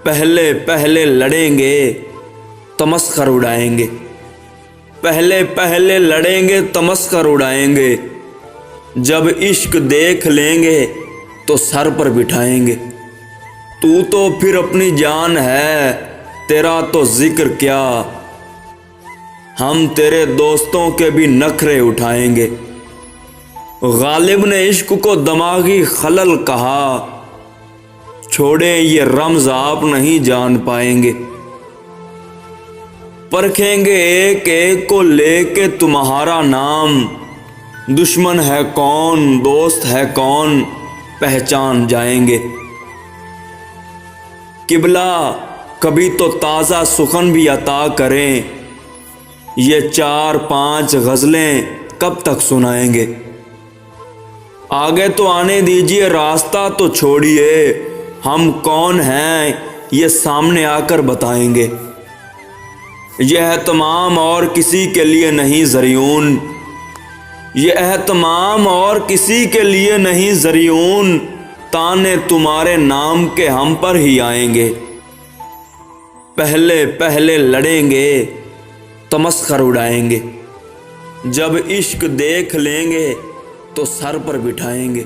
پہلے پہلے لڑیں گے تمسخر اڑائیں گے، پہلے پہلے لڑیں گے تمسخر اڑائیں گے، جب عشق دیکھ لیں گے تو سر پر بٹھائیں گے۔ تو پھر اپنی جان ہے، تیرا تو ذکر کیا، ہم تیرے دوستوں کے بھی نخرے اٹھائیں گے۔ غالب نے عشق کو دماغی خلل کہا، چھوڑیں یہ رمز آپ نہیں جان پائیں گے۔ پرکھیں گے ایک ایک کو لے کے تمہارا نام، دشمن ہے کون دوست ہے کون پہچان جائیں گے۔ قبلہ کبھی تو تازہ سخن بھی عطا کریں، یہ 4-5 غزلیں کب تک سنائیں گے۔ آگے تو آنے دیجئے راستہ تو چھوڑیے، ہم کون ہیں یہ سامنے آ کر بتائیں گے۔ یہ اہتمام اور کسی کے لیے نہیں زریعون، یہ اہتمام اور کسی کے لیے نہیں زریعون، تانے تمہارے نام کے ہم پر ہی آئیں گے۔ پہلے پہلے لڑیں گے تمسخر اڑائیں گے، جب عشق دیکھ لیں گے تو سر پر بٹھائیں گے۔